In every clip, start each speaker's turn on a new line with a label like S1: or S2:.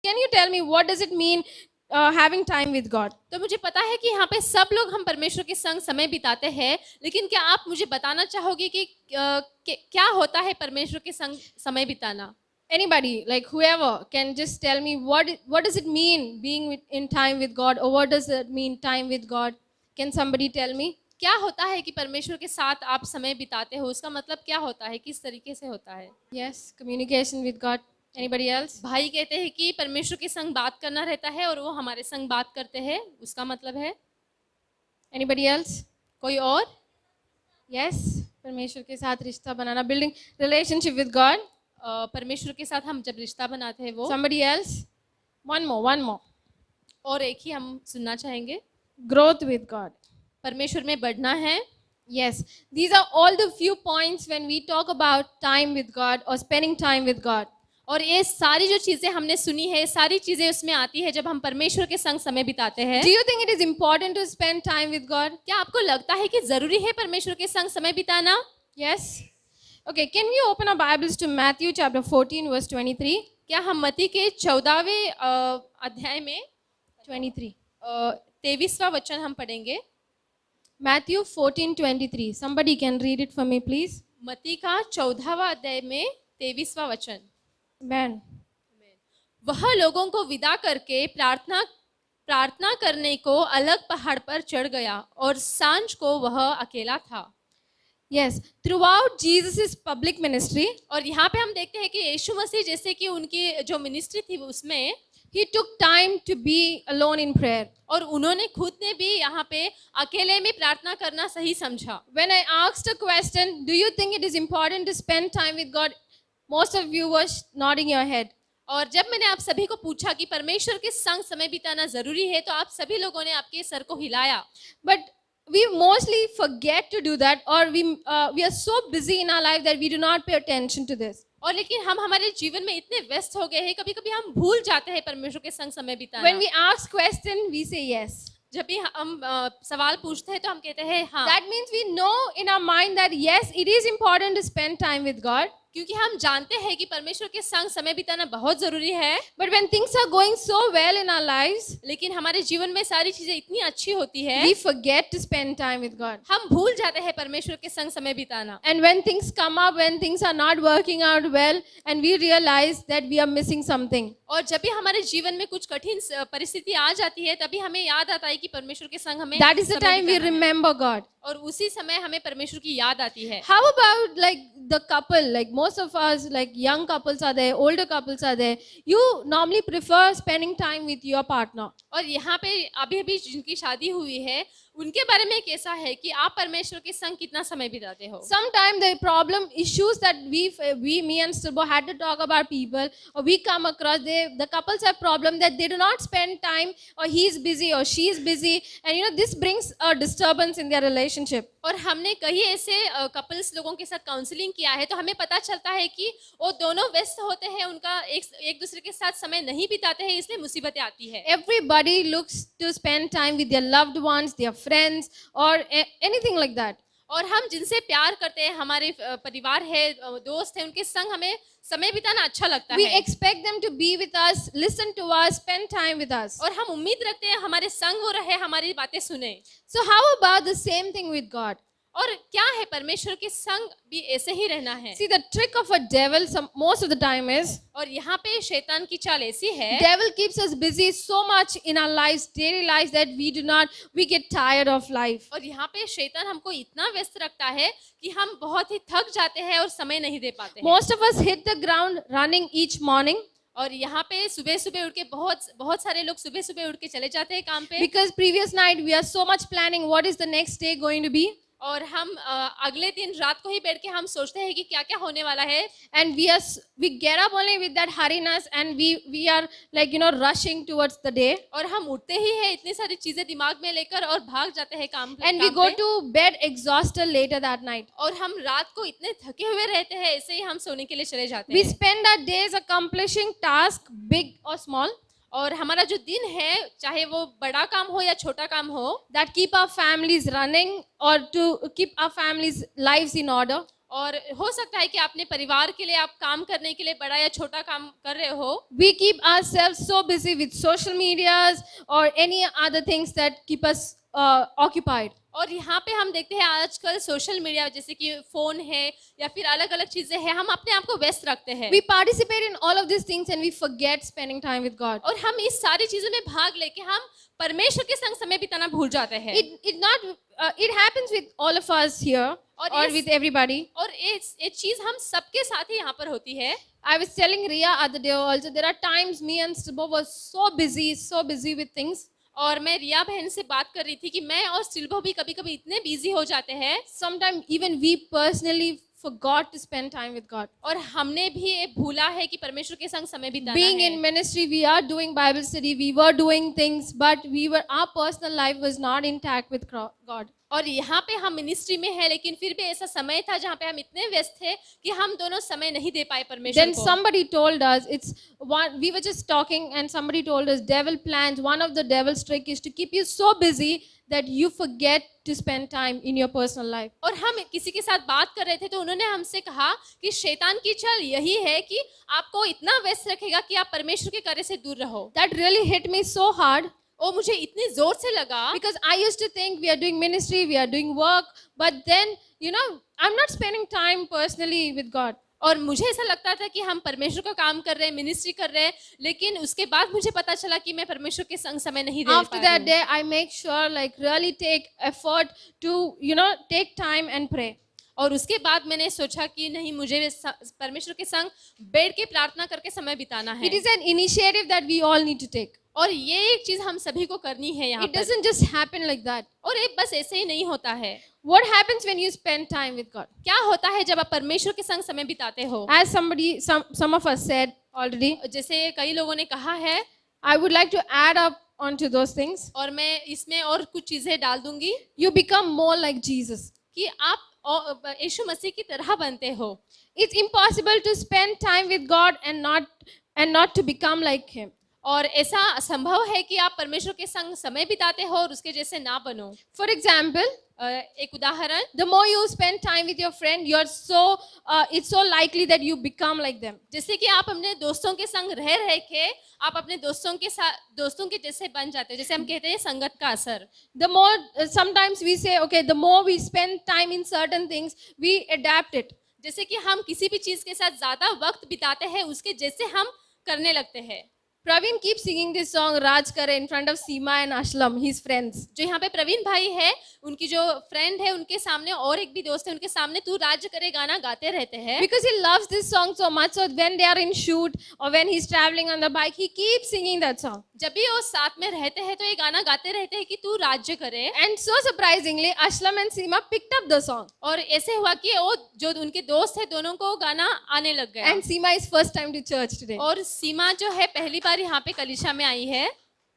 S1: Can you tell me what does it mean having time with God?
S2: तो मुझे पता है कि यहाँ पे सब लोग हम परमेश्वर के संग समय बिताते हैं, लेकिन क्या आप मुझे बताना चाहोगे कि क्या होता है परमेश्वर के संग समय बिताना?
S1: Anybody, like whoever, can just tell me what does it mean being in time with God, or what does it mean time with God? Can somebody tell me?
S2: क्या होता है कि परमेश्वर के साथ आप समय बिताते हो, उसका मतलब क्या होता है, किस तरीके से होता है?
S1: Yes, communication with God. Anybody else?
S2: भाई कहते हैं कि परमेश्वर के संग बात करना रहता है और वो हमारे संग बात करते हैं, उसका मतलब है?
S1: Anybody else?
S2: कोई और?
S1: Yes, परमेश्वर के साथ रिश्ता बनाना, building relationship with God.
S2: परमेश्वर के साथ हम जब रिश्ता बनाते हैं वो।
S1: Somebody else? One more.
S2: और एक ही हम सुनना चाहेंगे,
S1: Growth with God.
S2: परमेश्वर में बढ़ना है।
S1: Yes, these are all the few points when we talk about time with God or spending time with God.
S2: और ये सारी जो चीजें हमने सुनी है, सारी चीजें उसमें आती है जब हम परमेश्वर के संग समय बिताते हैं।
S1: Do you think it is important to spend time with God?
S2: क्या आपको लगता है कि जरूरी है परमेश्वर के संग समय बिताना?
S1: Yes. Okay, can we open our Bibles to Matthew chapter 14 verse 23?
S2: क्या हम मत्ती के 14वें अध्याय में 23वां वचन हम पढ़ेंगे?
S1: Matthew 14:23. Somebody can read it for me, please.
S2: मत्ती का 14वां अध्याय में 23वां वचन।
S1: Amen.
S2: वह लोगों को विदा करके प्रार्थना करने को अलग पहाड़ पर चढ़ गया और सांझ को वह अकेला था।
S1: Yes, throughout Jesus' public ministry,
S2: और यहाँ पे हम देखते हैं कि यीशु मसीह जैसे कि उनकी जो मिनिस्ट्री थी उसमें
S1: he took time to be alone in prayer.
S2: और उन्होंने खुद ने भी यहाँ पे अकेले में प्रार्थना करना सही समझा।
S1: When I asked a question, do you think it is important to spend time with God? Most of you were nodding your head.
S2: और जब मैंने आप सभी को पूछा कि परमेश्वर के संग समय बिताना जरूरी है, तो आप सभी लोगों ने आपके सर को हिलाया।
S1: But we mostly forget to do that, or we are so busy in our life that we do not pay attention to this.
S2: और लेकिन हम हमारे जीवन में इतने व्यस्त हो गए हैं, कभी-कभी हम भूल जाते हैं परमेश्वर के संग समय बिताना।
S1: When we ask question, we say yes.
S2: जब भी हम सवाल पूछते हैं तो हम कहते हैं हाँ।
S1: That means we know in our mind that yes, it is important to spend time with God.
S2: क्योंकि हम जानते हैं कि परमेश्वर के संग समय बिताना बहुत जरूरी है।
S1: But when things are going so well in our lives,
S2: लेकिन हमारे जीवन में सारी चीजें इतनी अच्छी होती है,
S1: we forget to spend time with God.
S2: हम भूल जाते हैं परमेश्वर के संग समय बिताना।
S1: And when things come up, when things are not working out well, and we realize that we are missing something.
S2: और जब भी हमारे जीवन में कुछ कठिन परिस्थिति आ जाती है, तभी हमें याद आता है कि परमेश्वर के संग हमें
S1: That is the time we remember God.
S2: और उसी समय हमें परमेश्वर की याद आती है।
S1: How about like the couple, like most of us, like young couples are there, older couples are there. You normally prefer spending time with your partner.
S2: और यहाँ पे अभी जिनकी शादी हुई है, उनके बारे में कैसा है कि आप परमेश्वर के संग कितना समय बिताते हो?
S1: Sometimes the problem issues that me and Stilbo had to talk about people, or we come across, the couples have problem that they do not spend time, or he is busy or she is busy, and this brings a disturbance in their relationship.
S2: और हमने कई ऐसे couples लोगों के साथ counselling किया है, तो हमें पता चलता है कि वो दोनों व्यस्त होते हैं, उनका एक दूसरे के साथ समय नहीं बिताते हैं, इसलिए मुसीबतें आती है।
S1: Everybody looks to spend time with their loved ones, their friends, or anything like that.
S2: और हम जिनसे प्यार करते हैं, हमारे परिवार है, दोस्त है, उनके संग हमें समय बिताना अच्छा लगता
S1: We
S2: है।
S1: expect them to be with us, listen to us, spend time with us.
S2: और हम उम्मीद रखते हैं हमारे संग वो रहे, हमारी बातें सुने।
S1: So how about the same thing with God?
S2: और क्या है, परमेश्वर के संग भी ऐसे ही रहना है।
S1: See, the trick of a devil most of the time is,
S2: और यहाँ पे शैतान की चाल ऐसी है,
S1: devil keeps us busy so much in our lives, daily lives, that we get tired of life.
S2: और यहाँ पे शैतान हमको इतना व्यस्त रखता है कि हम बहुत ही थक जाते हैं और समय नहीं दे पाते हैं।
S1: Most of us hit the ground running each morning.
S2: और यहाँ पे सुबह उठ के बहुत सारे लोग सुबह उठ के चले जाते हैं काम पे।
S1: Because previous night we are so much planning what is the next day going to be.
S2: और हम अगले दिन रात को ही बैठ के हम सोचते हैं कि क्या-क्या होने वाला है।
S1: And we get up only with that hurriness, and we are like rushing towards the day.
S2: और हम उठते ही है इतनी सारी चीजें दिमाग में लेकर और भाग जाते हैं काम पे।
S1: And we go to bed exhausted later that night.
S2: और हम रात को इतने थके हुए रहते हैं, ऐसे ही हम सोने के लिए चले जाते
S1: We
S2: हैं।
S1: spend our days accomplishing tasks, big or small.
S2: और हमारा जो दिन है, चाहे वो बड़ा काम हो या छोटा काम हो,
S1: that keep our families running, or to keep our families' lives in order.
S2: और हो सकता है कि अपने परिवार के लिए आप काम करने के लिए बड़ा या छोटा काम कर रहे हो,
S1: We keep ourselves so busy with social medias or any other things that keep us occupied.
S2: और यहाँ पे हम देखते हैं आजकल सोशल मीडिया जैसे कि फोन है या फिर अलग अलग चीजें हैं, हम अपने आप को व्यस्त रखते हैं
S1: We participate in all of these things and we forget spending time with God.
S2: और हम इस सारी चीजों में भाग लेके हम परमेश्वर के संग समय बिताना भूल जाते हैं।
S1: It happens with all of us here
S2: और
S1: or
S2: इस-
S1: with everybody.
S2: और ये चीज हम सबके साथ ही यहाँ पर होती है।
S1: I was telling Ria other day also, there are times me and Sibo were so busy with things.
S2: और मैं रिया बहन से बात कर रही थी कि मैं और सिल्वो भी कभी कभी इतने बिजी हो जाते हैं
S1: Sometimes even we personally forgot to spend time with God.
S2: और हमने भी ये भूला है कि परमेश्वर के संग समय बिताना
S1: Being
S2: है।
S1: in ministry, we are doing Bible study, we were doing things, but our personal life was not intact with God.
S2: और यहाँ पे हम मिनिस्ट्री में है लेकिन फिर भी ऐसा समय था जहाँ पे हम इतने व्यस्त थे कि हम दोनों समय नहीं दे पाए परमेश्वर
S1: Then
S2: को।
S1: somebody told us, we were just talking and somebody told us, devil plans, one of the devil's trick is to keep you so busy that you forget to spend time in your personal life.
S2: और हम किसी के साथ बात कर रहे थे तो उन्होंने हमसे कहा कि शैतान की चाल यही है कि आपको इतना व्यस्त रखेगा कि आप परमेश्वर के कार्य से दूर रहो।
S1: That really hit me so hard
S2: वो मुझे इतनी जोर से लगा
S1: because I used to think we are doing ministry, we are doing work, but then, I'm not spending time personally with God.
S2: और मुझे ऐसा लगता था कि हम परमेश्वर का काम कर रहे हैं, मिनिस्ट्री कर रहे हैं, लेकिन उसके बाद मुझे पता चला कि मैं परमेश्वर के संग समय नहीं दे पा
S1: After
S2: रही
S1: that
S2: हूँ।
S1: day, I make sure really take effort to, take time and pray.
S2: और उसके बाद मैंने सोचा कि नहीं, मुझे परमेश्वर के संग बैठ के प्रार्थना करके समय बिताना है।
S1: It is an initiative that we all need to take.
S2: और ये एक चीज हम सभी को करनी है यहाँ
S1: It
S2: पर।
S1: doesn't just happen like that.
S2: और ये बस ऐसे ही नहीं होता है।
S1: What happens when you spend time with God?
S2: क्या होता है जब आप परमेश्वर के संग समय बिताते हो?
S1: As some of us said already,
S2: जैसे कई लोगों ने कहा है
S1: I would like to add up onto those things.
S2: और मैं इसमें और कुछ चीजें डाल दूंगी
S1: You become more like Jesus.
S2: कि आप यीशु मसीह की तरह बनते हो।
S1: It's impossible to spend time with God and not to become like Him.
S2: और ऐसा असंभव है कि आप परमेश्वर के संग समय बिताते हो और उसके जैसे ना बनो।
S1: For example,
S2: एक उदाहरण,
S1: the more you spend time with your friend, it's so likely that you become like them.
S2: जैसे कि आप अपने दोस्तों के संग रह के आप अपने दोस्तों के जैसे बन जाते हो। जैसे हम कहते हैं संगत का असर।
S1: The more sometimes we say, okay, the more we spend time in certain things, we adapt it.
S2: जैसे कि हम किसी भी चीज के साथ ज्यादा वक्त बिताते हैं उसके जैसे हम करने लगते हैं।
S1: Praveen keeps singing this song Raj Kare in front of Seema and Ashlam, his friends.
S2: जो यहाँ पे प्रवीण भाई है, उनकी जो फ्रेंड है उनके सामने और एक भी दोस्त है उनके सामने तू राज्य करे गाना गाते रहते हैं।
S1: Because he loves this song so much, so when they are in shoot or when he's traveling on the bike, he keeps singing that song.
S2: जब भी वो साथ में रहते हैं तो ये गाना गाते रहते हैं कि तू राज्य करे।
S1: And so surprisingly, Ashlam and Seema picked up the song.
S2: और ऐसे हुआ कि वो जो उनके दोस्त है दोनों को गाना आने लग गया।
S1: And Seema is first time to church today.
S2: और सीमा जो है पहली बार यहाँ पे कलीसिया में आई है।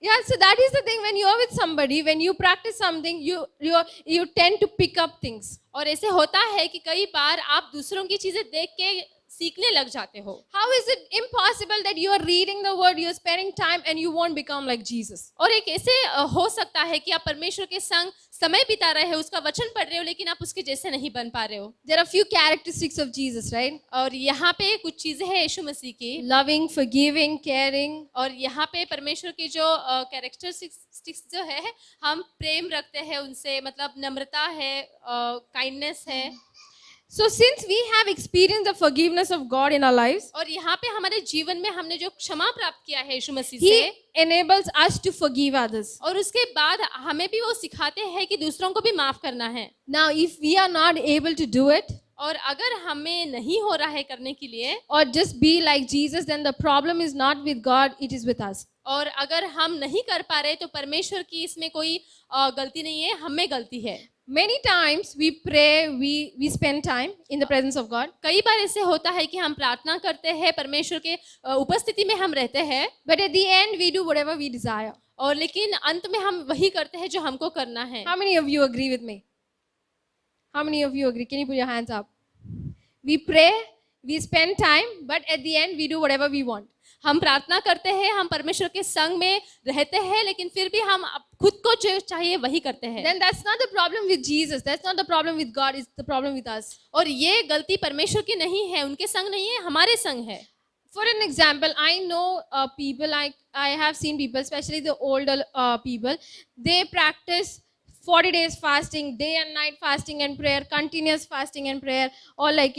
S1: Yeah, so that is the thing, when you are with somebody, when you practice something, you tend to pick up things.
S2: और ऐसे होता है कि कई बार आप दूसरों की चीजें देख के सीखने लग जाते हो।
S1: How is it impossible that you are reading the word, you are spending time and you won't become like Jesus?
S2: और एक ऐसे हो सकता है कि आप परमेश्वर के संग समय बिता रहे हो, उसका वचन पढ़ रहे हो, लेकिन आप उसके जैसे नहीं बन पा रहे हो।
S1: There are few characteristics of Jesus, right?
S2: और यहाँ पे कुछ चीजें हैं यीशु मसीह की।
S1: Loving, forgiving, caring.
S2: और यहाँ पे परमेश्वर की जो कैरेक्टरिस्टिक्स जो है, हम प्रेम रखते हैं उनसे, मतलब नम्रता है, काइंडनेस है।
S1: So since we have experienced the forgiveness of God in our lives,
S2: और यहाँ पे हमारे जीवन में हमने जो क्षमा प्राप्त किया है यीशु मसीह
S1: He
S2: से,
S1: enables us to forgive others.
S2: और उसके बाद हमें भी वो सिखाते हैं कि दूसरों को भी माफ करना है।
S1: Now, if we are not able to do it
S2: और अगर हमें नहीं हो रहा है करने के लिए,
S1: or just be like Jesus, then the problem is not with God, it is with us.
S2: और अगर हम नहीं कर पा रहे तो परमेश्वर की इसमें कोई गलती नहीं है, हमें गलती है।
S1: Many times we pray, we spend time in the presence of God,
S2: कई बार ऐसे होता है कि हम प्रार्थना करते हैं, परमेश्वर के उपस्थिति में हम रहते हैं,
S1: but at the end we do whatever we desire.
S2: और लेकिन अंत में हम वही करते हैं जो हमको करना है।
S1: How many of you agree with me? How many of you agree? Can you put your hands up? We pray, we spend time, but at the end we do whatever we want.
S2: हम प्रार्थना करते हैं, हम परमेश्वर के संग में रहते हैं, लेकिन फिर भी हम खुद को जो चाहिए वही करते हैं।
S1: then that's not the problem with Jesus. That's not the problem with God. It's the problem with us.
S2: और ये गलती परमेश्वर की नहीं है, उनके संग नहीं है, हमारे संग है।
S1: For an example, I know people, I have seen people, especially the older people, they practice 40 days fasting, day and night fasting and prayer, continuous fasting and prayer, or like,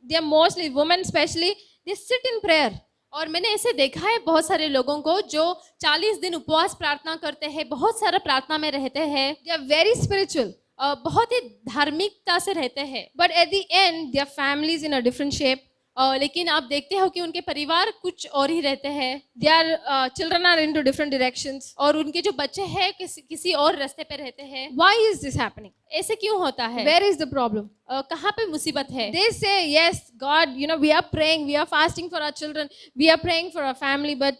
S1: they are mostly, women especially, they sit in prayer.
S2: और मैंने ऐसे देखा है बहुत सारे लोगों को जो 40 दिन उपवास प्रार्थना करते हैं, बहुत सारा प्रार्थना में रहते हैं,
S1: They are very spiritual.
S2: बहुत ही धार्मिकता से रहते हैं,
S1: But at the end, their family is in a different shape.
S2: लेकिन आप देखते हो कि उनके परिवार कुछ और ही रहते हैं,
S1: Their children are into different directions.
S2: और उनके जो बच्चे हैं किसी और रास्ते पे रहते हैं।
S1: Why is this happening?
S2: ऐसे क्यों होता है?
S1: Where is the problem?
S2: कहाँ पे मुसीबत है?
S1: They say, yes, God, we are praying, we are fasting for our children, we are praying for our family, but,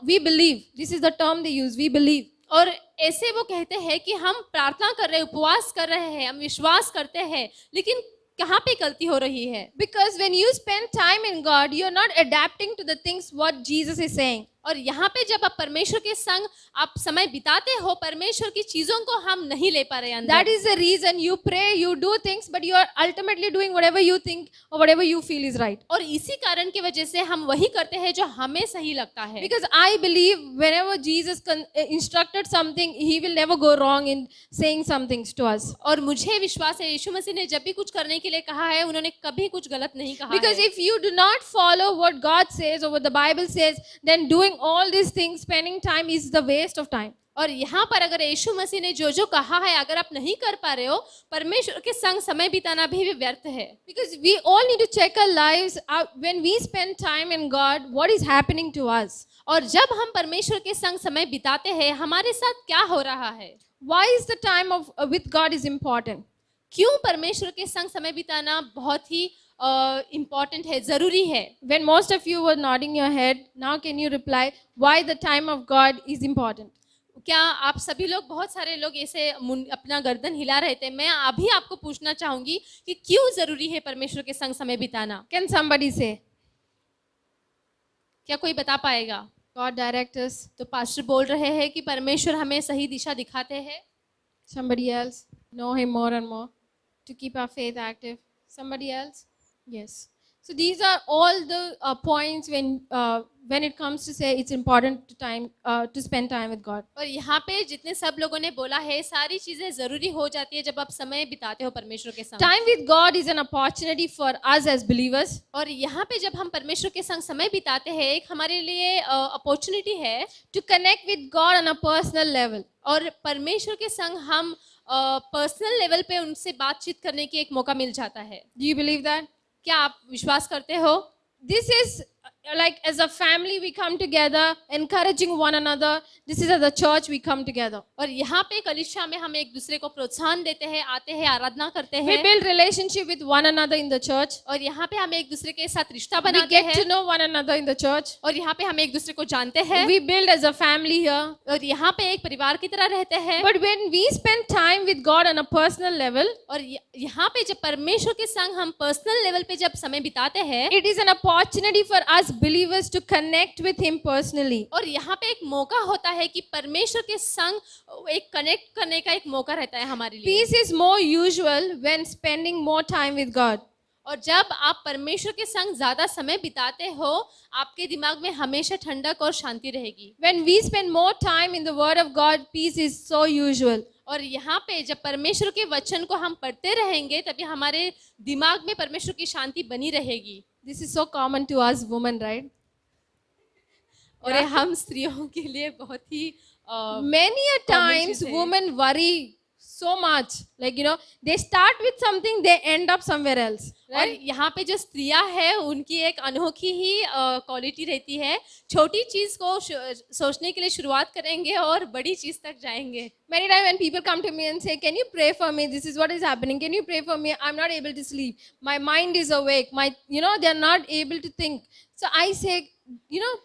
S1: we believe. This is the term they use, we believe.
S2: और ऐसे वो कहते हैं कि हम प्रार्थना कर रहे हैं, उपवास कर रहे हैं, हम विश्वास करते हैं, लेकिन कहाँ पे गलती हो रही है?
S1: Because when you spend time in God, you're not adapting to the things what Jesus is saying.
S2: और यहाँ पे जब आप परमेश्वर के संग आप समय बिताते हो, परमेश्वर की चीजों को हम नहीं ले पा रहे अंदर।
S1: That is the reason you pray, you do things, but you are ultimately doing whatever you think or whatever you feel is right.
S2: और इसी कारण की वजह से हम वही करते हैं जो हमें सही लगता है।
S1: Because I believe whenever Jesus instructed something, he will never go wrong in saying some things to us.
S2: और मुझे विश्वास है यीशु मसीह ने जब भी कुछ करने के लिए कहा है, उन्होंने कभी कुछ गलत नहीं कहा
S1: Because
S2: है।
S1: if you do not follow what God says or what the Bible says, then doing all these things, spending time is the waste of time.
S2: और यहाँ पर अगर यीशु मसीह ने जो जो कहा है अगर आप नहीं कर पा रहे हो, परमेश्वर के संग समय बिताना भी व्यर्थ है।
S1: Because we all need to check our lives out when we spend time in God, what is happening to us?
S2: और जब हम परमेश्वर के संग समय बिताते हैं, हमारे साथ क्या हो रहा है?
S1: Why is the time of with God is important?
S2: क्यों परमेश्वर के संग समय बिताना बहुत ही इम्पोर्टेंट है, जरूरी है?
S1: When most of you were nodding your head, now can you reply why the time of God is important?
S2: क्या आप सभी लोग, बहुत सारे लोग ऐसे अपना गर्दन हिला रहे थे, मैं अभी आपको पूछना चाहूंगी कि क्यों जरूरी है परमेश्वर के संग समय बिताना?
S1: Can somebody say?
S2: क्या कोई बता पाएगा?
S1: God direct us.
S2: तो पास्टर बोल रहे हैं कि परमेश्वर हमें सही दिशा दिखाते हैं।
S1: Somebody else? Know Him more and more to keep our faith active. Somebody else? Yes. So these are all the points when it comes to say it's important to spend time with God.
S2: और यहाँ पे जितने सब लोगों ने बोला है, सारी चीजें जरूरी हो जाती है जब आप समय बिताते हो परमेश्वर के संग।
S1: Time with God is an opportunity for us as believers.
S2: और यहाँ पे जब हम परमेश्वर के संग समय बिताते हैं, एक हमारे लिए अपॉर्चुनिटी है
S1: To connect with God on a personal level.
S2: और परमेश्वर के संग हम पर्सनल लेवल पे उनसे बातचीत करने की एक मौका मिल जाता है।
S1: Do you believe that?
S2: क्या आप विश्वास करते हो?
S1: This is like as a family we come together, encouraging one another. This is as a church we come together.
S2: और यहाँ पे कलीसिया में हम एक दूसरे को प्रोत्साहन देते हैं, आते हैं, आराधना करते
S1: We
S2: हैं।
S1: build relationship with one another in the church.
S2: और यहाँ पे हम एक दूसरे के साथ रिश्ता
S1: We
S2: बनाते
S1: get to
S2: हैं।
S1: know one another in the church.
S2: और यहाँ पे हम एक दूसरे को जानते हैं।
S1: We build as a family here.
S2: और यहाँ पे एक परिवार की तरह रहते हैं।
S1: But when we spend time with God on a personal level,
S2: और यहाँ पे जब परमेश्वर के संग हम पर्सनल लेवल पे जब समय बिताते हैं,
S1: it is an opportunity for us believers to connect with Him personally.
S2: और यहाँ पे एक मौका होता है कि परमेश्वर के संग एक कनेक्ट करने का एक मौका रहता है हमारे लिए।
S1: Peace is more usual when spending more time with God.
S2: और जब आप परमेश्वर के संग ज्यादा समय बिताते हो, आपके दिमाग में हमेशा ठंडक और शांति रहेगी।
S1: When we spend more time in the Word of God, peace is so usual.
S2: और यहाँ पे जब परमेश्वर के वचन को हम पढ़ते रहेंगे, तभी हमारे दिमाग में परमेश्वर की शांति बनी रहेगी।
S1: This is so common to us women, right?
S2: और ये हम स्त्रियों के लिए बहुत ही
S1: Many a times
S2: चीज़ है।
S1: women worry so much. Like, they start with something, they end up somewhere else.
S2: और
S1: Right?
S2: यहाँ पे जो स्त्रियां हैं, उनकी एक अनोखी ही क्वालिटी रहती है। छोटी चीज को सोचने के लिए शुरुआत करेंगे और बड़ी चीज तक जाएंगे।
S1: Many times when people come to me and say, can you pray for me? This is what is happening. Can you pray for me? I'm not able to sleep. My mind is awake. They're not able to think. So I say,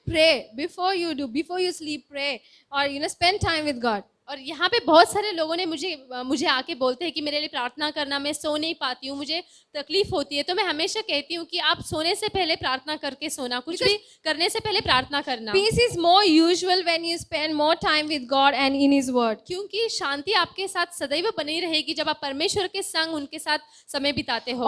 S1: pray before you sleep, pray. Or, spend time with God.
S2: और यहाँ पे बहुत सारे लोगों ने मुझे आके बोलते हैं कि मेरे लिए प्रार्थना करना, मैं सो नहीं पाती हूँ, मुझे तकलीफ होती है। तो मैं हमेशा कहती हूँ कि आप सोने से पहले प्रार्थना करके सोना, कुछ भी करने से पहले प्रार्थना करना,
S1: Peace is more usual when you spend more time with God and in His Word.
S2: क्योंकि शांति आपके साथ सदैव बनी रहेगी जब आप परमेश्वर के संग उनके साथ समय बिताते हो।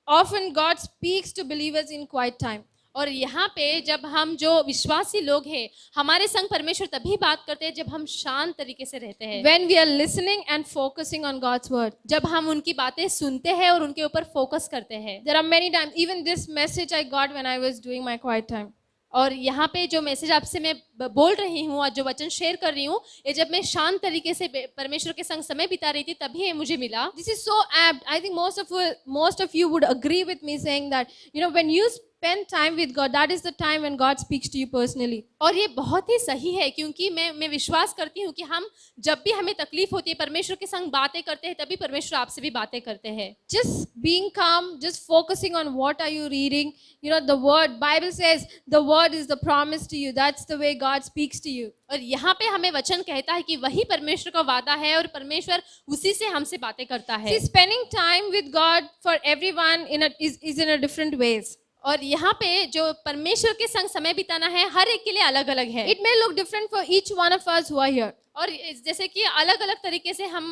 S1: Often God speaks to believers in quiet time.
S2: और यहाँ पे जब हम जो विश्वासी लोग हैं, हमारे संग परमेश्वर तभी बात करते हैं जब हम शांत तरीके से रहते हैं,
S1: When we are listening and focusing on God's Word.
S2: जब हम उनकी बातें सुनते हैं और उनके ऊपर फोकस करते हैं।
S1: There are many times, even this message I got when I was doing my quiet time.
S2: और यहाँ पे जो मैसेज आपसे मैं बोल रही हूँ और जो वचन शेयर कर रही हूँ, ये जब मैं शांत तरीके से परमेश्वर के संग समय बिता रही थी तभी ये मुझे मिला।
S1: This is so apt. I think most of you would agree with me saying that, when you spend time with God, that is the time when God speaks to you personally.
S2: और ये बहुत ही सही है, क्योंकि मैं विश्वास करती हूँ कि हम जब भी हमें तकलीफ होती है, परमेश्वर के संग बातें करते हैं, तभी परमेश्वर आपसे भी बातें करते हैं।
S1: Just being calm, just focusing on what are you reading. The word, Bible says the word is the promise to you. That's the way God speaks to you.
S2: और यहाँ पे हमें वचन कहता है कि वही परमेश्वर का वादा है और परमेश्वर उसी से हमसे बातें करता है।
S1: See, spending time with God for everyone is in a different ways.
S2: और यहाँ पे जो परमेश्वर के संग समय बिताना है, हर एक के लिए अलग अलग है।
S1: It may look different for each one of us who are here.
S2: और जैसे कि अलग अलग तरीके से हम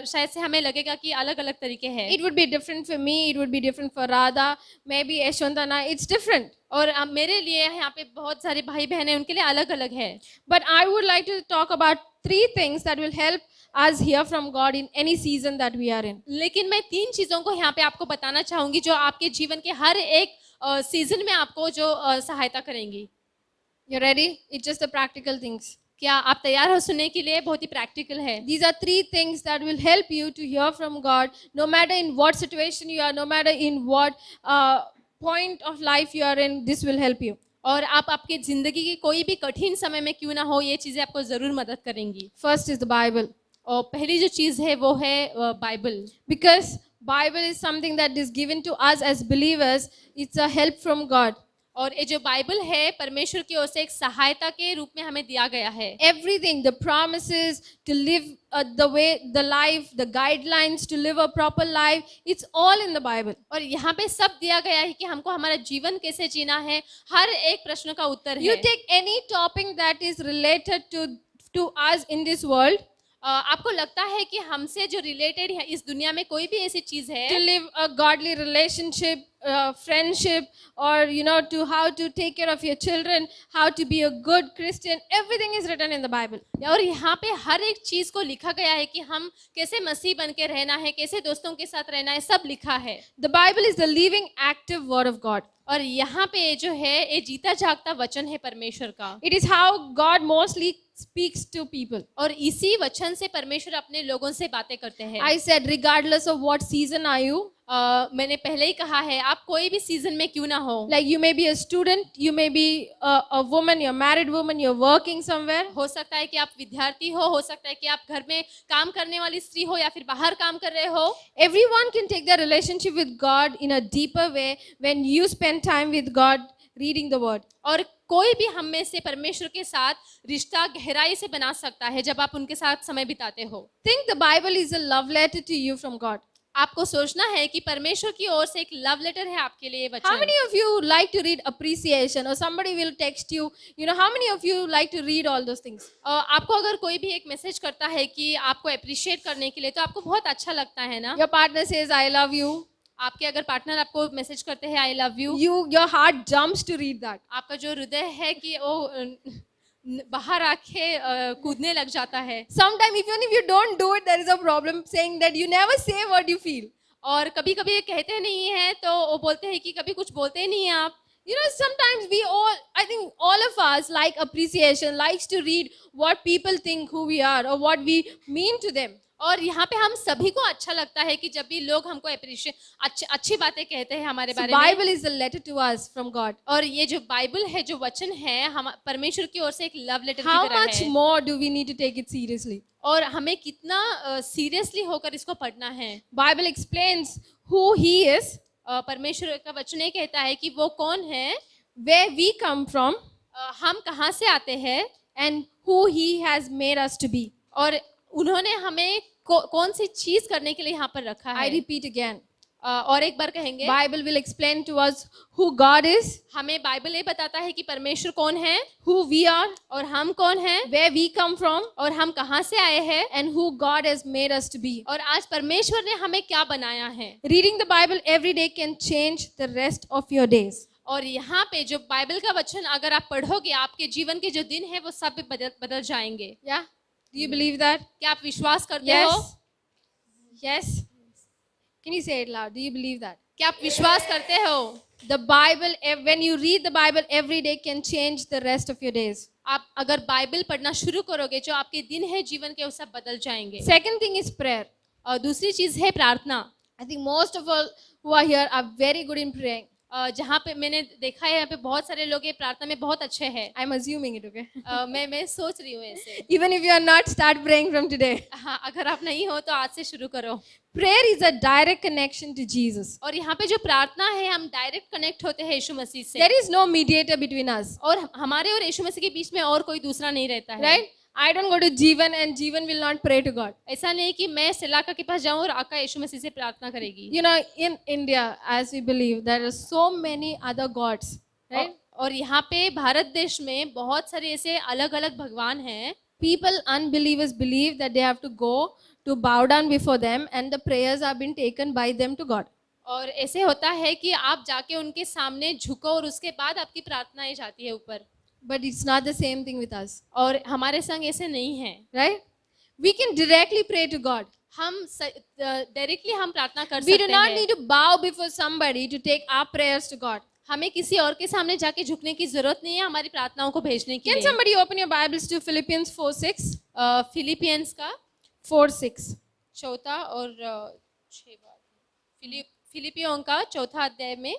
S2: शायद से हमें लगेगा कि अलग अलग तरीके हैं।
S1: It would be different for me, it would be different for Radha, maybe Yashwantana, it's different.
S2: और मेरे लिए यहाँ पे बहुत सारे भाई बहन हैं, उनके लिए अलग अलग है।
S1: But I would like to talk about 3 things that will help us hear from God in any season that we are in.
S2: लेकिन मैं 3 चीजों को यहाँ पे आपको बताना चाहूंगी जो आपके जीवन के हर एक सीजन में आपको जो सहायता करेंगी।
S1: You ready? It's just the practical things.
S2: क्या आप तैयार हो सुनने के लिए? बहुत ही प्रैक्टिकल है।
S1: These are 3 things that will help you to hear from God, no matter in what situation you are, no matter in what point of life you are in, this will help you.
S2: और आप आपकी जिंदगी के कोई भी कठिन समय में क्यों ना हो, ये चीजें आपको जरूर मदद करेंगी।
S1: First is the Bible.
S2: और पहली जो चीज है वो है Bible.
S1: Because Bible is something that is given to us as believers. It's a help from God.
S2: और ये जो बाइबल है परमेश्वर की ओर से एक सहायता के रूप में हमें दिया गया है।
S1: Everything, the promises to live the life, the guidelines to live a proper life, it's all in the Bible.
S2: और यहाँ पे सब दिया गया है कि हमको हमारा जीवन कैसे जीना है, हर एक प्रश्न का उत्तर
S1: You
S2: है।
S1: take any topic that is related to us in this world.
S2: आपको लगता है कि हमसे जो रिलेटेड है इस दुनिया में कोई भी ऐसी चीज है,
S1: To live a godly relationship, friendship, or to how to take care of your children, how to be a good Christian, everything is written in the Bible.
S2: और यहाँ पे हर एक चीज को लिखा गया है कि हम कैसे मसीह बन के रहना है, कैसे दोस्तों के साथ रहना है, सब लिखा है।
S1: The Bible is the living, active word of God.
S2: और यहाँ पे जो है ये जीता जागता वचन है परमेश्वर का।
S1: It is how God mostly speaks to people.
S2: और इसी वचन से परमेश्वर अपने लोगों से बातें करते हैं।
S1: I said, regardless of what season are you,
S2: मैंने पहले ही कहा है, आप कोई भी सीजन में क्यों ना हो,
S1: like you may be a student, you may be a woman, you're a married woman, you're working somewhere.
S2: हो सकता है कि आप विद्यार्थी हो सकता है कि आप घर में काम करने वाली स्त्री हो या फिर बाहर काम कर रहे हो।
S1: Everyone can take their relationship with God in a deeper way when you spend time with God reading the word.
S2: और कोई भी हम में से परमेश्वर के साथ रिश्ता गहराई से बना सकता है जब आप उनके साथ समय बिताते हो।
S1: Think the Bible is a love letter to you from God.
S2: आपको सोचना है कि परमेश्वर की ओर से एक लव लेटर है आपके लिए
S1: How
S2: वचन।
S1: many of you like to read appreciation, or somebody will text you, how many of you like to read all those things?
S2: आपको अगर कोई भी एक मैसेज करता है कि आपको अप्रिशिएट करने के लिए, तो आपको बहुत अच्छा लगता है ना।
S1: Your partner says, I love you.
S2: आपके अगर पार्टनर आपको मैसेज करते हैं I love you,
S1: Your heart jumps to read that.
S2: आपका जो हृदय है कि वो बाहर आके कूदने लग जाता है।
S1: Sometimes even if you don't do it, there is a problem saying that you never say what you feel.
S2: और कभी कभी ये कहते नहीं हैं तो वो बोलते हैं कि कभी कुछ बोलते ही नहीं हैं आप।
S1: Sometimes I think all of us like appreciation, likes to read what people think who we are or what we mean to them.
S2: और यहाँ पे हम सभी को अच्छा लगता है कि जब भी लोग हमको अप्रिशिएट अच्छी बातें कहते हैं हमारे
S1: So
S2: बारे में।
S1: Bible is a letter to us from God.
S2: और ये जो बाइबल है, जो वचन है, हम परमेश्वर की ओर से एक लव लेटर की
S1: How
S2: तरह
S1: much
S2: है।
S1: more do we need to take it seriously?
S2: और हमें कितना सीरियसली होकर इसको पढ़ना है।
S1: Bible explains who He is,
S2: परमेश्वर का वचन ये कहता है कि वो कौन है,
S1: where we come from,
S2: हम कहाँ से आते हैं,
S1: and who He has made us to be.
S2: और उन्होंने हमें कौन सी चीज करने के लिए यहाँ पर रखा
S1: I
S2: है।
S1: repeat again.
S2: और एक बार कहेंगे,
S1: Bible will explain to us who God is,
S2: हमें बाइबल ये बताता है कि परमेश्वर कौन है
S1: who we are,
S2: और हम कौन हैं
S1: where we come from,
S2: और हम कहाँ से आए हैं
S1: and who God has made us to be.
S2: और आज परमेश्वर ने हमें क्या बनाया है।
S1: Reading the Bible every day can change the rest of your days.
S2: और यहाँ पे जो बाइबल का वचन अगर आप पढ़ोगे, आपके जीवन के जो दिन है वो सब बदल जाएंगे।
S1: Yeah? Do you believe that?
S2: क्या आप विश्वास करते हो?
S1: Yes. Yes. Can you say it loud? Do you believe that?
S2: क्या आप विश्वास करते हो?
S1: The Bible, when you read the Bible every day, can change the rest of your days.
S2: आप अगर बाइबल पढ़ना शुरू करोगे, जो आपके दिन है जीवन के वो सब बदल जाएंगे।
S1: Second thing is prayer.
S2: और दूसरी चीज है प्रार्थना।
S1: I think most of all who are here are very good in praying.
S2: जहाँ पे मैंने देखा है यहाँ पे बहुत सारे लोग ये प्रार्थना में बहुत अच्छे हैं।
S1: I'm assuming it, okay?
S2: मैं सोच रही हूँ ऐसे।
S1: Even if you are not, start praying from today.
S2: हाँ, अगर आप नहीं हो तो आज से शुरू करो।
S1: Prayer is a direct connection to Jesus.
S2: और यहाँ पे जो प्रार्थना है, हम डायरेक्ट कनेक्ट होते हैं यीशु मसीह से।
S1: There is no mediator between us.
S2: और हमारे और यीशु मसीह के बीच में और कोई दूसरा नहीं रहता है।
S1: Right? I don't go to Jeevan and Jeevan will not pray to God.
S2: ऐसा नहीं कि मैं सिलाका के पास जाऊं और आका यीशु मसीह से प्रार्थना करेगी।
S1: You know, in India, as we believe, there are so many other gods. Right?
S2: और यहाँ पे भारत देश में बहुत सारे ऐसे अलग अलग भगवान हैं।
S1: People, unbelievers, believe that they have to go to bow down before them and the prayers have been taken by them to God.
S2: और ऐसे होता है कि आप जाके उनके सामने झुको और उसके बाद आपकी प्रार्थनाएं जाती है ऊपर।
S1: But it's not the same thing with us.
S2: और हमारे संग ऐसे नहीं है।
S1: Right? We can directly pray to God.
S2: हम डायरेक्टली हम प्रार्थना कर
S1: We
S2: सकते
S1: do not
S2: हैं।
S1: need to bow before somebody to take our prayers to God.
S2: हमें किसी और के सामने जाके झुकने की जरूरत नहीं है हमारी प्रार्थनाओं को भेजने के
S1: Can
S2: लिए।
S1: somebody open your Bibles to Philippians 4:6?
S2: Philippians का
S1: 4:6.
S2: चौथा और फिलिपियों का चौथा अध्याय में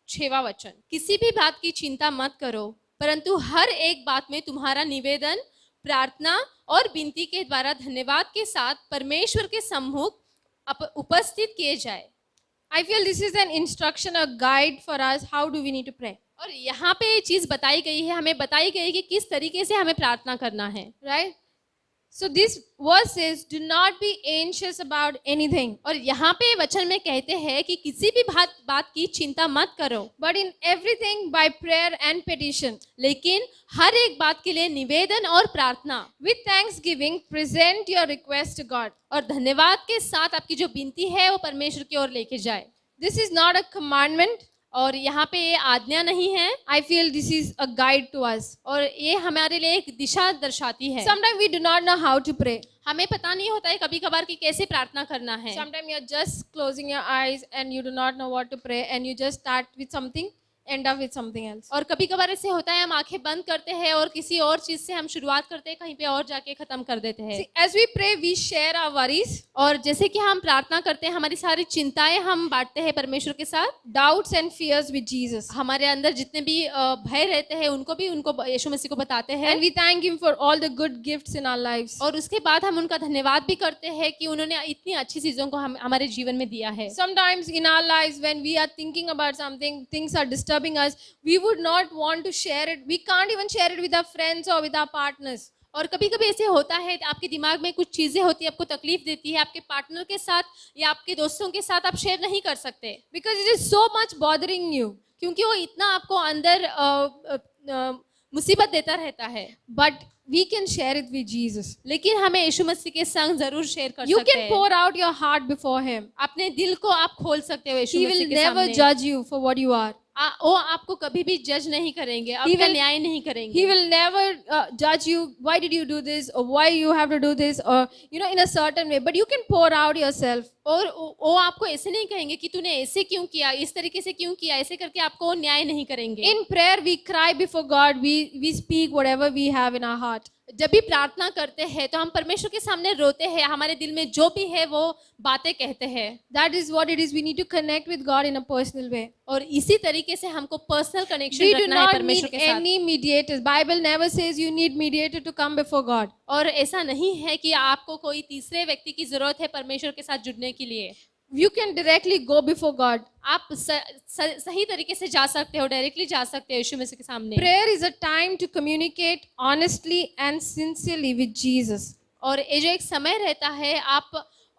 S2: 6वां वचन। किसी भी बात की चिंता मत करो, परंतु हर एक बात में तुम्हारा निवेदन प्रार्थना और विनती के द्वारा धन्यवाद के साथ परमेश्वर के सम्मुख उपस्थित किए जाए।
S1: I feel this is an instruction, a guide for us. How do we need to pray?
S2: और यहाँ पे ये चीज बताई गई है, हमें बताई गई है कि किस तरीके से हमें प्रार्थना करना है।
S1: Right? So this verse says, do not be anxious about anything.
S2: और यहाँ पे वचन में कहते हैं कि किसी भी बात की चिंता मत करो,
S1: But in everything by prayer and petition,
S2: लेकिन हर एक बात के लिए निवेदन और प्रार्थना
S1: with thanksgiving, present your request to God.
S2: और धन्यवाद के साथ आपकी जो विनती है वो परमेश्वर की ओर लेके जाए।
S1: This is not a commandment.
S2: और यहाँ पे ये आज्ञा नहीं है।
S1: I feel this is a guide to us.
S2: और ये हमारे लिए एक दिशा दर्शाती है।
S1: Sometimes we do not know how to pray.
S2: हमें पता नहीं होता है कभी कभार कि कैसे प्रार्थना करना है।
S1: Sometimes you're just closing your eyes and you do not know what to pray and you just start with something, end up with something else.
S2: और कभी कभार ऐसे होता है हम आंखें बंद करते हैं और किसी और चीज से हम शुरुआत करते हैं, कहीं पे और जाके खत्म कर देते हैं।
S1: See, as we pray, we share our worries,
S2: और जैसे कि हम प्रार्थना करते हैं, हमारी सारी चिंताएं हम बांटते हैं परमेश्वर के साथ।
S1: doubts and fears with Jesus.
S2: हमारे अंदर जितने भी भय रहते हैं उनको यीशु मसीह को बताते हैं।
S1: And we thank Him for all the good gifts in our lives.
S2: और उसके बाद हम उनका धन्यवाद भी करते हैं कि उन्होंने इतनी अच्छी चीजों को हमारे जीवन में दिया है।
S1: Sometimes in our lives, when we are thinking about something, things are disturbing us, we would not want to share it. We can't even share it with our friends or with our partners.
S2: और कभी कभी ऐसे होता है आपके दिमाग में कुछ चीजें होती है, आपको तकलीफ देती है, आपके पार्टनर के साथ या आपके दोस्तों के साथ आप शेयर नहीं कर सकते,
S1: Because it is so much bothering you.
S2: क्योंकि वो इतना आपको अंदर मुसीबत देता रहता है।
S1: But we can share it with Jesus.
S2: लेकिन हमें यीशु मसीह के संग जरूर शेयर कर
S1: You
S2: सकते
S1: can
S2: हैं।
S1: pour out your heart before Him.
S2: अपने दिल को आप खोल सकते हो यीशु
S1: He
S2: मसीह
S1: will
S2: के
S1: never
S2: सामने।
S1: judge you for what you are.
S2: वो आपको कभी भी जज नहीं करेंगे, आपका न्याय नहीं करेंगे।
S1: He will never judge you. Why did you do this, or why you have to do this, or in a certain way. But you can pour out yourself.
S2: और वो आपको ऐसे नहीं कहेंगे कि तूने ऐसे क्यों किया, इस तरीके से क्यों किया, ऐसे करके आपको न्याय नहीं करेंगे।
S1: In prayer, we cry before God. We speak whatever we have in our heart.
S2: जब भी प्रार्थना करते हैं तो हम परमेश्वर के सामने रोते हैं, हमारे दिल में जो भी है वो बातें कहते हैं।
S1: That is what it is. We need to connect with God in a personal way.
S2: और इसी तरीके से हमको पर्सनल कनेक्शन
S1: We do
S2: रखना है
S1: not
S2: परमेश्वर
S1: need
S2: के साथ।
S1: any mediators. Bible never says you need mediator to come before God.
S2: और ऐसा नहीं है कि आपको कोई तीसरे व्यक्ति की जरूरत है परमेश्वर के साथ जुड़ने के लिए।
S1: You can directly go before God.
S2: आप सही तरीके से जा सकते हो, डायरेक्टली जा सकते हो यीशु मसीह के सामने।
S1: Prayer is a time to communicate honestly and sincerely with Jesus.
S2: और ये जो एक समय रहता है, आप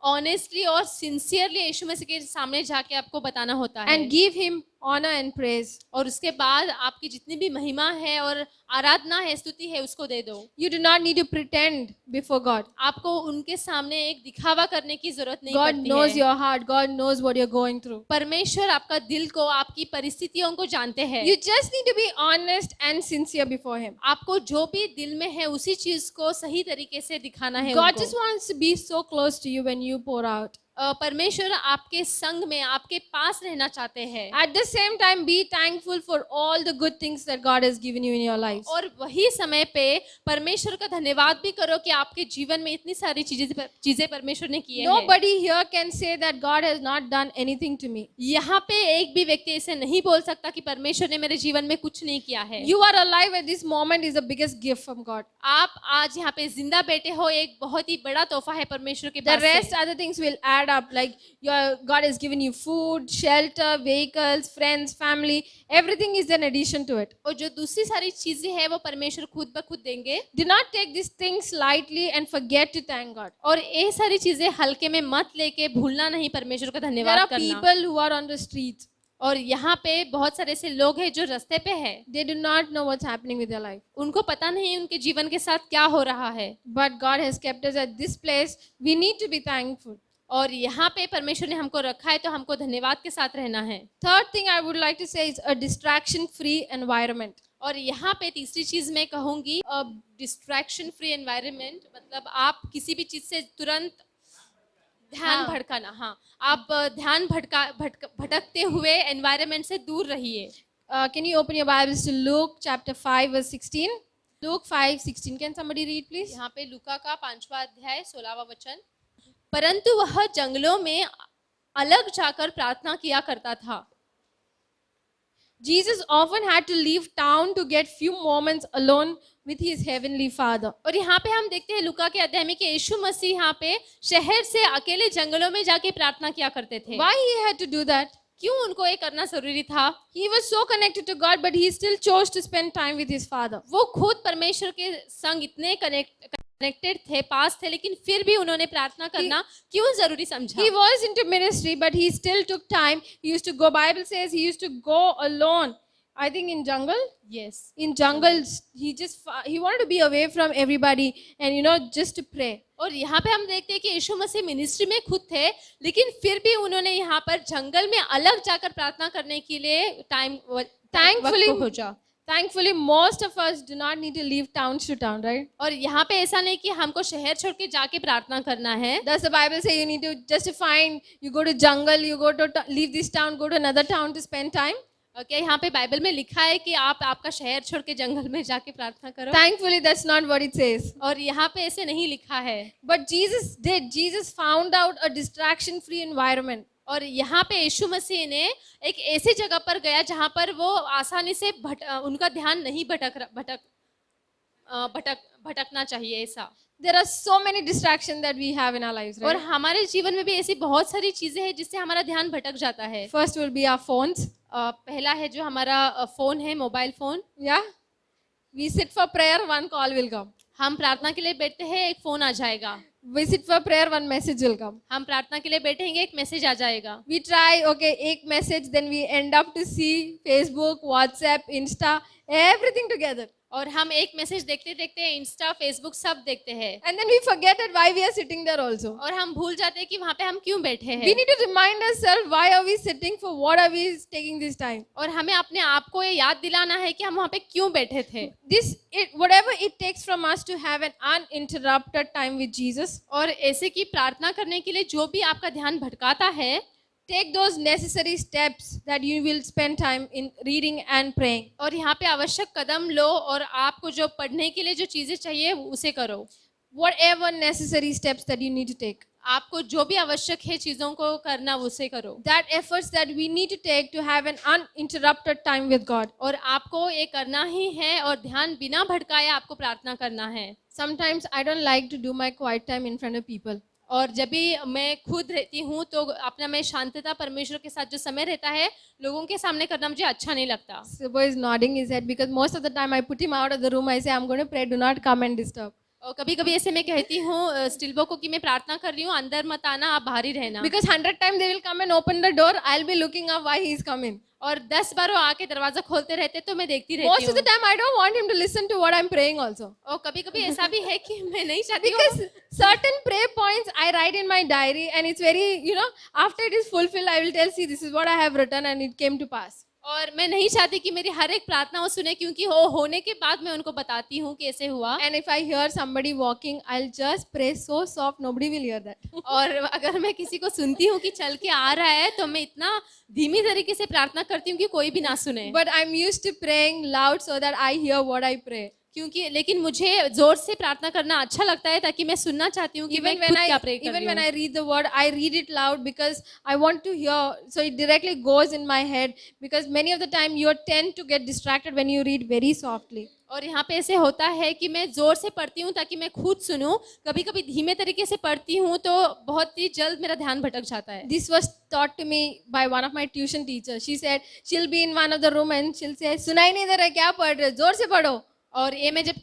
S2: ऑनेस्टली और सिंसियरली यीशु मसीह के सामने जाके आपको बताना होता है।
S1: And give him honor and praise.
S2: और उसके बाद आपकी जितनी भी महिमा है और आराधना है, स्तुति है, उसको दे दो।
S1: You do not need to pretend before God.
S2: आपको उनके सामने एक दिखावा करने की जरूरत नहीं
S1: God
S2: पड़ती
S1: knows
S2: है।
S1: your heart. God knows what you're going through.
S2: परमेश्वर आपका दिल को, आपकी परिस्थितियों को जानते हैं।
S1: You just need to be honest and sincere before him.
S2: आपको जो भी दिल में है उसी चीज को सही तरीके से दिखाना है
S1: God
S2: उनको।
S1: just wants to be so close to you when you pour out.
S2: परमेश्वर आपके संग में, आपके पास रहना चाहते हैं।
S1: At the same time, be thankful for all the good things that God has given you in your life.
S2: और वही समय पे परमेश्वर का धन्यवाद भी करो कि आपके जीवन में इतनी सारी चीजें परमेश्वर ने की है।
S1: Nobody here can say that God has not done anything to me.
S2: यहाँ पे एक भी व्यक्ति ऐसे नहीं बोल सकता कि परमेश्वर ने मेरे जीवन में कुछ नहीं किया है।
S1: You are alive at this moment is the biggest gift from God.
S2: आप आज यहाँ पे जिंदा बैठे हो, एक बहुत ही बड़ा तोहफा है परमेश्वर के
S1: The
S2: पास से।
S1: rest other things will add up, like God has given you food, shelter, vehicles, friends, family. Everything is an addition to it.
S2: और जो दूसरी सारी चीजें हैं वो परमेश्वर खुद ब खुद देंगे।
S1: Do not take these things lightly and forget to thank God.
S2: और ये सारी चीजें हल्के में मत लेके भूलना नहीं परमेश्वर का
S1: There
S2: धन्यवाद
S1: are
S2: करना।
S1: people who are on the streets.
S2: और यहाँ पे बहुत सारे ऐसे लोग हैं जो रास्ते पे है,
S1: They do not know what's happening with their life.
S2: उनको पता नहीं उनके जीवन के साथ क्या हो रहा है।
S1: But God has kept us at this place. We need to be thankful.
S2: और यहाँ पे परमेश्वर ने हमको रखा है तो हमको धन्यवाद के साथ रहना है।
S1: Third thing I would like to say is a distraction-free environment.
S2: और यहाँ पे तीसरी चीज मैं कहूंगी, डिस्ट्रैक्शन फ्री एनवायरनमेंट, मतलब आप किसी भी चीज से तुरंत ध्यान
S1: हाँ।
S2: भटकाना। हाँ, आप ध्यान भटकते हुए एनवायरनमेंट से दूर रहिए।
S1: Can you open your Bibles to Luke chapter 5 verse 16? Luke 5:16. Can somebody read please?
S2: यहाँ पे लूका का 5वां अध्याय 16वां वचन। परंतु वह जंगलों में अलग जाकर प्रार्थना किया करता था।
S1: Jesus often had to leave town to get few moments alone with his heavenly Father.
S2: और यहाँ पे हम देखते हैं लूका के अध्याय में कि यीशु मसीह यहाँ पे शहर से अकेले जंगलों में जाके प्रार्थना किया करते थे।
S1: Why he had to do that?
S2: क्यों उनको ये करना जरूरी था?
S1: He was so connected to God, but he still chose to spend time with his Father.
S2: वो खुद परमेश्वर के संग इतने कनेक्टेड थे, पास थे, लेकिन फिर भी उन्होंने प्रार्थना करना क्यों जरूरी समझा?
S1: He was into ministry, but he still took time. He used to go, Bible says he used to go alone. I think in jungle.
S2: Yes.
S1: In jungles, he wanted to be away from everybody and just to pray.
S2: और यहाँ पे हम देखते हैं कि यीशु मसीह ministry में खुद थे, लेकिन फिर भी उन्होंने यहाँ पर जंगल में अलग जाकर प्रार्थना करने के लिए टाइम खोजा।
S1: Thankfully, most of us do not need to leave towns to town, right?
S2: और यहाँ पे ऐसा नहीं कि हमको शहर छोड़ के जाके प्रार्थना करना है।
S1: Does the Bible say you need to just to find, you go to jungle, you go to leave this town, go to another town to spend time?
S2: क्या यहाँ पे बाइबल में लिखा है कि आप आपका शहर छोड़ के जंगल में जाके प्रार्थना करो?
S1: Thankfully, that's not what it says.
S2: और यहाँ पे ऐसे नहीं लिखा है।
S1: But Jesus did. Jesus found out a distraction-free environment.
S2: और यहाँ पे यीशु मसीह ने एक ऐसी जगह पर गया जहाँ पर वो आसानी से उनका ध्यान नहीं भटकना चाहिए ऐसा।
S1: There are so many distractions that we have in our lives,
S2: और
S1: right?
S2: हमारे जीवन में भी ऐसी बहुत सारी चीजें हैं जिससे हमारा ध्यान भटक जाता है।
S1: First will be our phones.
S2: पहला है जो हमारा फोन है, mobile phone.
S1: Yeah. We sit for prayer, one call will come.
S2: हम प्रार्थना के लिए बैठते हैं, एक फोन आ जाएगा।
S1: We sit for prayer, one message will come.
S2: हम प्रार्थना के लिए बैठेंगे, एक मैसेज आ जाएगा।
S1: We try, okay, एक message, then we end up to see Facebook, WhatsApp, Insta, everything together.
S2: और हम एक मैसेज देखते देखते इंस्टा, फेसबुक सब देखते हैं।
S1: And then we forget that why we are sitting there also.
S2: और हम भूल जाते हैं कि वहाँ पे हम क्यों बैठे हैं।
S1: We need to remind ourselves why are we sitting, for what are we taking this time.
S2: और हमें अपने आप को ये याद दिलाना है कि हम वहाँ पे क्यों बैठे थे।
S1: Whatever it takes from us to have an uninterrupted time with Jesus.
S2: और ऐसे की प्रार्थना करने के लिए जो भी आपका ध्यान भटकाता है,
S1: take those necessary steps that you will spend time in reading and praying.
S2: और यहाँ पे आवश्यक कदम लो और आपको जो पढ़ने के लिए जो चीजें चाहिए उसे करो।
S1: Whatever necessary steps that you need to take.
S2: आपको जो भी आवश्यक है चीजों को करना उसे करो।
S1: That efforts that we need to take to have an uninterrupted time with God.
S2: और आपको ये करना ही है और ध्यान बिना भटकाए आपको प्रार्थना करना है।
S1: Sometimes I don't like to do my quiet time in front of people.
S2: और जब भी मैं खुद रहती हूँ तो अपना मैं शांतता परमेश्वर के साथ जो समय रहता है लोगों के सामने करना मुझे अच्छा नहीं लगता।
S1: Sibo is nodding his head because most of the time I put him out of the room. I say, I'm going to pray, do not come and disturb.
S2: और कभी कभी ऐसे मैं कहती हूँ स्टिल्बो को कि मैं प्रार्थना कर रही हूँ, अंदर मत आना, आप बाहर ही रहना।
S1: Because 100 times they will come and open the door. I'll be looking up why he is coming.
S2: और 10 बार वो आके दरवाजा खोलते रहते तो मैं देखती रहती
S1: Most of
S2: हूँ।
S1: the time I don't want him to listen to what I'm praying also.
S2: और कभी कभी ऐसा भी है कि मैं नहीं चाहती हूँ।
S1: Because certain prayer points I write in my diary and it's very, after it is fulfilled, I will tell, see, this is what I have written and it came to pass.
S2: और मैं नहीं चाहती कि मेरी हर एक प्रार्थना वो सुने, क्योंकि वो होने के बाद मैं उनको बताती हूँ कि ऐसे हुआ।
S1: And if I hear somebody walking, I'll just pray so soft, nobody will hear that.
S2: और अगर मैं किसी को सुनती हूँ कि चल के आ रहा है तो मैं इतना धीमी तरीके से प्रार्थना करती हूँ कि कोई भी ना सुने।
S1: But I'm used to praying loud so that I hear what I pray.
S2: क्योंकि लेकिन मुझे जोर से प्रार्थना करना अच्छा लगता है ताकि मैं सुनना चाहती हूँ कि मैं खुद क्या प्रे कर रही
S1: Even when
S2: हूँ।
S1: I read the word, I read it loud because I want to hear. So it directly goes in my head because many of the time you tend to get distracted when you read very softly.
S2: और यहाँ पे ऐसे होता है कि मैं जोर से पढ़ती हूँ ताकि मैं खुद सुनूं, कभी कभी धीमे तरीके से पढ़ती हूँ तो बहुत ही जल्द मेरा ध्यान भटक जाता है।
S1: This was taught to me by one of my tuition teachers. She said she'll be in one of the room and she'll say, सुनाई नहीं दे रहा क्या पढ़ रहे, जोर से पढ़ो.
S2: और ये मैं जब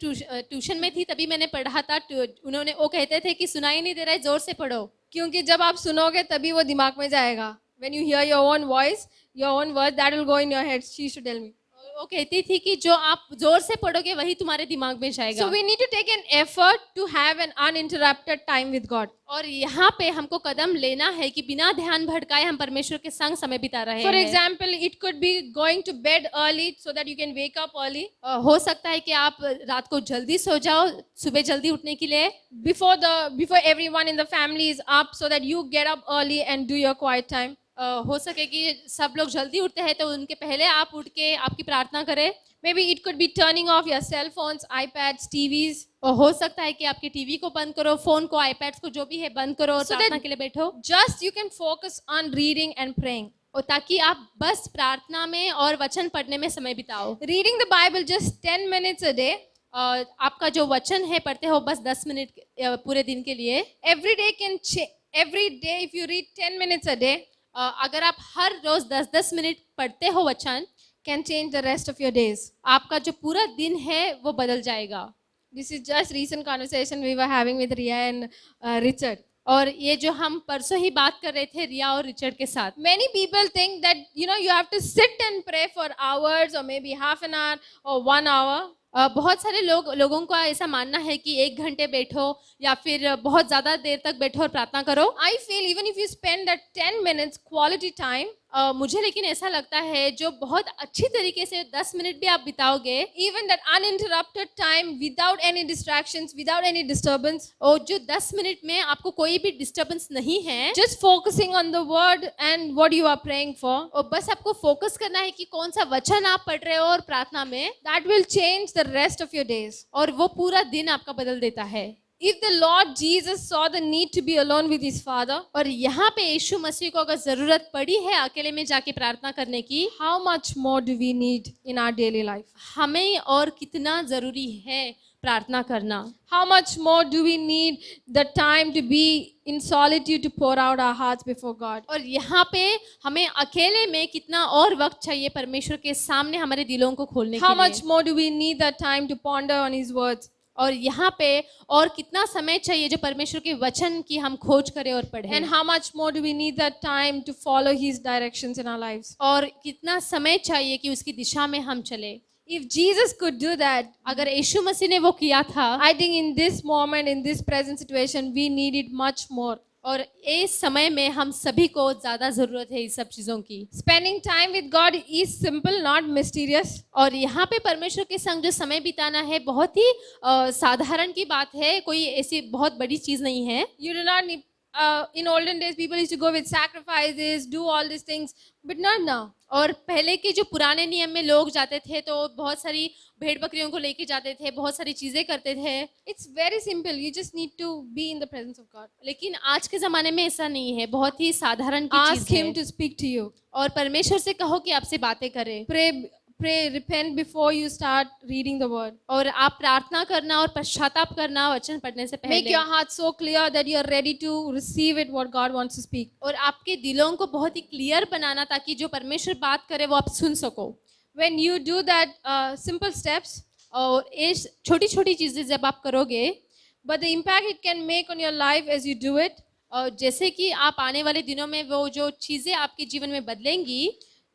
S2: ट्यूशन में थी तभी मैंने पढ़ा था, उन्होंने वो कहते थे कि सुनाई नहीं दे रहा है, जोर से पढ़ो।
S1: क्योंकि जब आप सुनोगे तभी वो दिमाग में जाएगा. When you hear your own voice, your own words, that will go in your head. She used to tell me.
S2: वो कहती थी कि जो आप जोर से पढ़ोगे वही तुम्हारे दिमाग में जाएगा।
S1: So we need to take an effort to have an uninterrupted time with God.
S2: और यहाँ पे हमको कदम लेना है कि बिना ध्यान भटकाए हम परमेश्वर के संग समय बिता रहे हैं।
S1: For example, it could be going to bed early so that you can wake up early.
S2: हो सकता है कि आप रात को जल्दी सो जाओ सुबह जल्दी उठने के लिए।
S1: Before everyone in the family is up so that you get up early and do your quiet time.
S2: हो सके कि सब लोग जल्दी उठते हैं तो उनके पहले आप उठ के आपकी प्रार्थना करें।
S1: Maybe it could be turning off your cell phones, iPads, TVs.
S2: और हो सकता है कि आपके टीवी को बंद करो, फोन को, आईपैड्स को, जो भी है बंद करो और
S1: So
S2: प्रार्थना
S1: that
S2: के लिए बैठो।
S1: just you can focus on reading and praying.
S2: और ताकि आप बस प्रार्थना में और वचन पढ़ने में समय बिताओ।
S1: Reading the Bible just 10 minutes a day.
S2: आपका जो वचन है पढ़ते हो बस 10 मिनट पूरे दिन के लिए।
S1: Every day if you read 10 minutes a day,
S2: अगर आप हर रोज 10-10 मिनट पढ़ते हो वचन,
S1: can change the rest of your days.
S2: आपका जो पूरा दिन है वो बदल जाएगा।
S1: This is just recent conversation we were having with Ria and Richard.
S2: और ये जो हम परसों ही बात कर रहे थे रिया और रिचर्ड के साथ।
S1: Many people think that you have to sit and pray for hours or maybe half an hour or 1 hour.
S2: बहुत सारे लोगों का ऐसा मानना है कि 1 घंटे बैठो या फिर बहुत ज़्यादा देर तक बैठो और प्रार्थना करो।
S1: I feel even if you spend that 10 minutes quality time,
S2: मुझे लेकिन ऐसा लगता है जो बहुत अच्छी तरीके से 10 मिनट भी आप बिताओगे,
S1: even that uninterrupted time without any distractions, without any disturbance,
S2: और जो 10 मिनट में आपको कोई भी डिस्टर्बेंस नहीं है,
S1: just focusing on the word and what you are praying for,
S2: और बस आपको फोकस करना है कि कौन सा वचन आप पढ़ रहे हो और प्रार्थना में,
S1: that will change the rest of your days.
S2: और वो पूरा दिन आपका बदल देता है।
S1: If the Lord Jesus saw the need to be alone with his Father,
S2: और यहाँ पे यीशु मसीह को अगर जरूरत पड़ी है अकेले में जाके प्रार्थना करने की,
S1: how much more do we need in our daily life?
S2: हमें और कितना जरूरी है प्रार्थना करना।
S1: How much more do we need the time to be in solitude to pour out our hearts before God?
S2: और यहाँ पे हमें अकेले में कितना और वक्त चाहिए परमेश्वर के सामने हमारे दिलों को खोलने
S1: How
S2: के लिए।
S1: much more do we need that time to ponder on his words?
S2: और यहाँ पे और कितना समय चाहिए जो परमेश्वर के वचन की हम खोज करें और पढ़ें।
S1: And how much more do we need that time to follow his directions in our lives?
S2: और कितना समय चाहिए कि उसकी दिशा में हम चले।
S1: If Jesus could do that,
S2: अगर यीशु मसीह ने वो किया था,
S1: I think in this moment, in this present situation, we need it much more.
S2: और इस समय में हम सभी को ज्यादा जरूरत है इस सब चीजों की।
S1: Spending time with God is simple, not mysterious.
S2: और यहाँ पे परमेश्वर के संग जो समय बिताना है बहुत ही साधारण की बात है, कोई ऐसी बहुत बड़ी चीज नहीं है।
S1: You do not need. In olden days, people used to go with sacrifices, do all these things, but not now.
S2: और पहले के जो पुराने नियम में लोग जाते थे तो बहुत सारी भेड़ बकरियों को लेके जाते थे, बहुत सारी चीजें करते थे।
S1: It's very simple. You just need to be in the presence of God.
S2: लेकिन आज के जमाने में ऐसा नहीं है, बहुत ही साधारण की
S1: Ask
S2: चीज
S1: Him
S2: है।
S1: to speak to you.
S2: और परमेश्वर से कहो कि आपसे बातें करे।
S1: pray, repent before you start reading the word.
S2: और आप प्रार्थना करना और पश्चाताप करना वचन पढ़ने से
S1: Make
S2: पहले,
S1: your heart so clear that you are ready to receive it, what God wants to speak.
S2: और आपके दिलों को बहुत ही क्लियर बनाना ताकि जो परमेश्वर बात करे वो आप सुन सको।
S1: When you do that simple steps,
S2: और ये छोटी छोटी चीजें जब आप करोगे,
S1: but the impact it can make on your life as you do it,
S2: और जैसे कि आप आने वाले दिनों में वो जो चीजें आपके जीवन में बदलेंगी,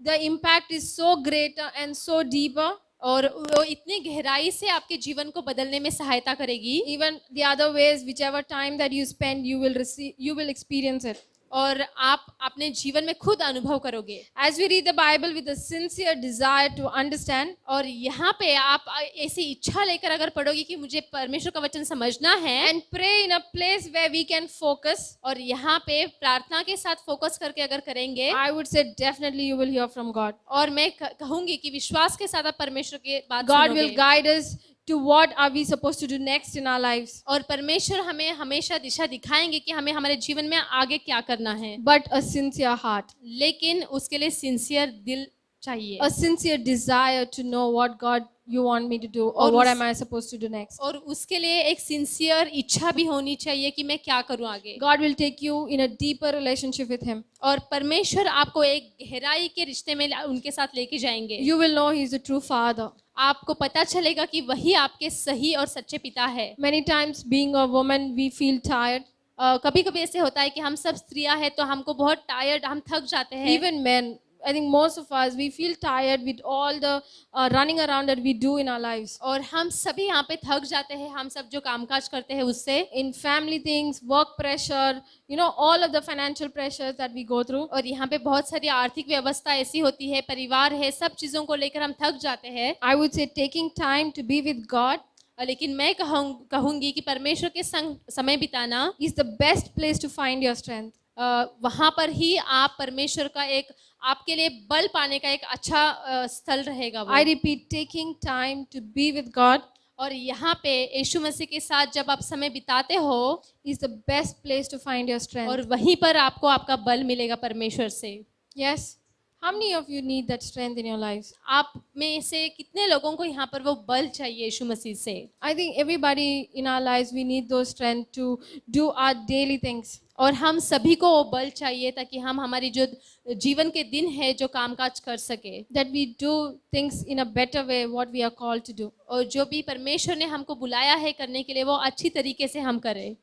S1: the impact is so greater and so deeper.
S2: और वो इतनी गहराई से आपके जीवन को बदलने में सहायता करेगी।
S1: Even the other ways, whichever time that you spend, you will experience it.
S2: और आप अपने जीवन में खुद अनुभव करोगे।
S1: As we read the Bible with a sincere desire to understand,
S2: और यहाँ पे आप ऐसी इच्छा लेकर अगर पढ़ोगे कि मुझे परमेश्वर का वचन समझना है,
S1: and pray in a place where we can focus,
S2: और यहाँ पे प्रार्थना के साथ फोकस करके अगर करेंगे,
S1: I would say definitely you will hear from God.
S2: और मैं कहूंगी कि विश्वास के साथ आप परमेश्वर के बात
S1: God
S2: सुनोगे।
S1: will guide us to what are we supposed to do next in our lives.
S2: और परमेश्वर हमें हमेशा दिशा दिखाएंगे कि हमें हमारे जीवन में आगे क्या करना है,
S1: But a sincere heart,
S2: लेकिन उसके लिए सिंसियर दिल चाहिए,
S1: a sincere desire to know what God you want me to do, or
S2: और
S1: what
S2: उस-
S1: am I supposed to do next.
S2: और उसके लिए एक सिंसियर इच्छा भी होनी चाहिए कि मैं क्या करूं आगे।
S1: God will take you in a deeper relationship with Him.
S2: और परमेश्वर आपको एक गहराई के रिश्ते में उनके साथ लेके जाएंगे।
S1: You will know He is a true Father.
S2: आपको पता चलेगा कि वही आपके सही और सच्चे पिता है।
S1: Many times, being a woman, we feel tired.
S2: कभी कभी ऐसे होता है कि हम सब स्त्रियां हैं तो हमको बहुत टायर्ड, हम थक जाते हैं।
S1: Even men, I think most of us, we feel tired with all the running around that we do in our lives.
S2: और हम सभी यहाँ पे थक जाते हैं, हम सब जो कामकाज करते हैं उससे,
S1: In family things, work pressure, all of the financial pressures that we go through.
S2: और यहाँ पे बहुत सारी आर्थिक व्यवस्था ऐसी होती है, परिवार है, सब चीजों को लेकर हम थक जाते हैं।
S1: I would say taking time to be with God
S2: लेकिन मैं कहूंगी कि परमेश्वर के संग समय बिताना
S1: is the best place to find your strength.
S2: वहां पर ही आप परमेश्वर का एक आपके लिए बल पाने का एक अच्छा स्थल रहेगा वो।
S1: I repeat, taking time to be with God
S2: और यहाँ पे यीशु मसीह के साथ जब आप समय बिताते हो,
S1: is the best place to find your strength.
S2: और वहीं पर आपको आपका बल मिलेगा परमेश्वर से।
S1: Yes. How many of you need that strength in your lives?
S2: आप में से कितने लोगों को यहाँ पर वो बल चाहिए यीशु मसीह से?
S1: I think everybody in our lives, we need those strength to do our daily things.
S2: और हम सभी को वो बल चाहिए ताकि हम हमारी जो जीवन के दिन है जो कामकाज कर सके,
S1: That we do things in a better way, what we are called to do.
S2: और जो भी परमेश्वर ने हमको बुलाया है करने के लिए वो अच्छी तरीके से हम करें।